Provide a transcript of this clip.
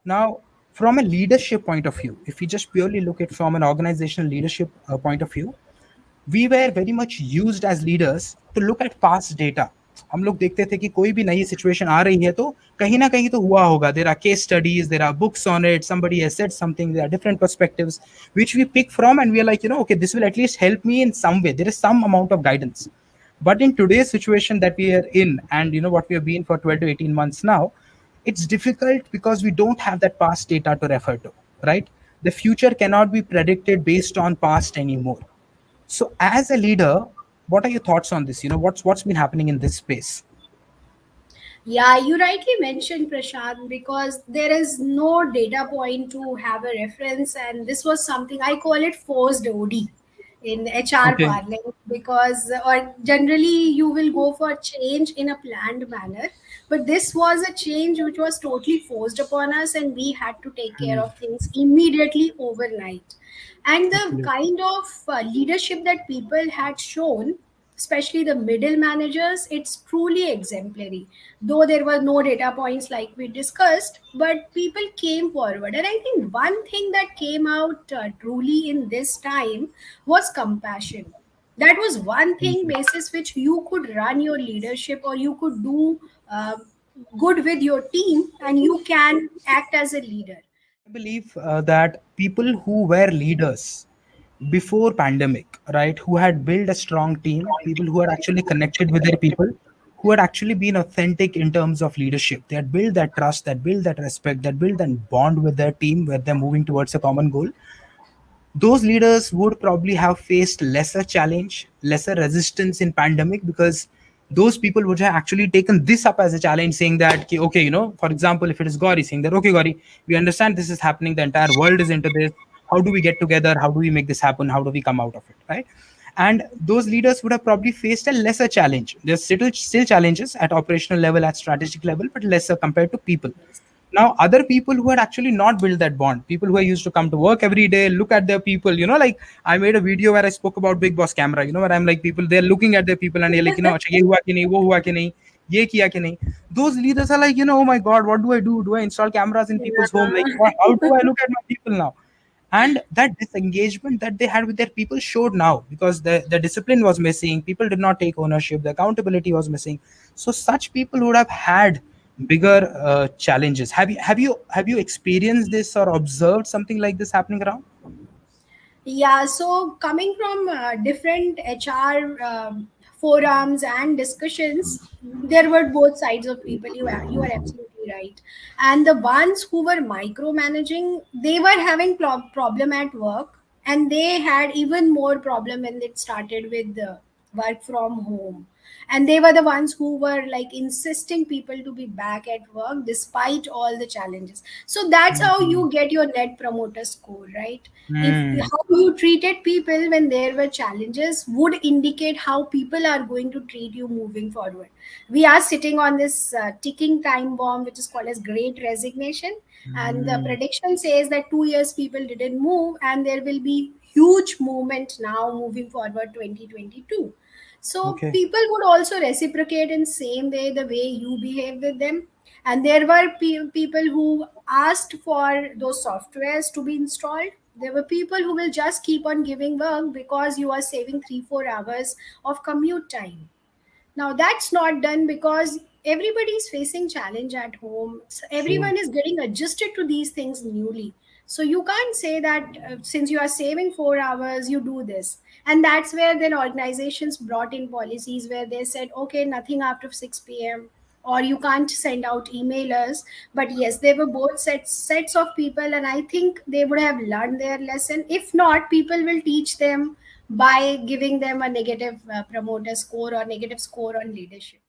Now, from a leadership point of view, if we just purely look at from an organizational leadership point of view, we were very much used as leaders to look at past data. हम लोग देखते थे कि कोई भी नई situation आ रही है तो कहीं ना कहीं तो हुआ होगा. There are case studies, there are books on it, somebody has said something, there are different perspectives which we pick from, and we are like, okay, this will at least help me in some way. There is some amount of guidance. But in today's situation that we are in, and what we have been for 12 to 18 months now, it's difficult because we don't have that past data to refer to, right? The future cannot be predicted based on past anymore. So, as a leader, what are your thoughts on this? What's been happening in this space? Yeah, you rightly mentioned Prashant, because there is no data point to have a reference, and this was something I call it forced OD in HR Okay. parlance, because or generally you will go for change in a planned manner, but this was a change which was totally forced upon us, and we had to take care Hmm. of things immediately overnight. And the Absolutely. kind of leadership that people had shown, especially the middle managers, it's truly exemplary. Though there were no data points like we discussed, but people came forward. And I think one thing that came out truly in this time was compassion. That was one thing Hmm. basis which you could run your leadership, or you could do good with your team, and you can act as a leader. I believe that people who were leaders before pandemic, right, who had built a strong team, people who had actually connected with their people, who had actually been authentic in terms of leadership, they had built that trust, that built that respect, that built that bond with their team where they're moving towards a common goal. Those leaders would probably have faced lesser challenge, lesser resistance in pandemic, because those people would have actually taken this up as a challenge, saying that, "Ki, okay, for example, if it is Gauri saying that, okay, Gauri, we understand this is happening, the entire world is into this. How do we get together? How do we make this happen? How do we come out of it?" Right? And those leaders would have probably faced a lesser challenge. There's still challenges at operational level, at strategic level, but lesser compared to people. Now, other people who had actually not built that bond, people who are used to come to work every day, look at their people, like I made a video where I spoke about Big Boss camera, where I'm like, people, they're looking at their people and they're like, "Acha, ye hua ki nahi, wo hua ki nahi, ye kiya ki nahi." Those leaders are like, "Oh my God, what do I do? Do I install cameras in people's home? Like, how do I look at my people now?" And that disengagement that they had with their people showed now, because the discipline was missing, people did not take ownership, the accountability was missing. So such people would have had bigger challenges. Have you experienced this or observed something like this happening around? Yeah, so coming from different HR forums and discussions, there were both sides of people. You are absolutely right. And the ones who were micromanaging, they were having problem at work, and they had even more problem when it started with the work from home. And they were the ones who were like insisting people to be back at work despite all the challenges. So that's how Mhm. you get your net promoter score, right? If Hmm. how you treated people when there were challenges would indicate how people are going to treat you moving forward. We are sitting on this ticking time bomb which is called as Great Resignation, and the Hmm. prediction says that 2 years people didn't move, and there will be huge movement now moving forward 2022. So Okay. people would also reciprocate in same way the way you behave with them. And there were people who asked for those softwares to be installed. There were people who will just keep on giving work because you are saving 3-4 hours of commute time. Now that's not done because everybody is facing challenge at home. So True. everyone is getting adjusted to these things newly. So you can't say that since you are saving 4 hours, you do this. And that's where then organizations brought in policies where they said, okay, nothing after 6 p.m., or you can't send out emailers. But yes, there were both sets of people, and I think they would have learned their lesson. If not, people will teach them by giving them a negative promoter score or negative score on leadership.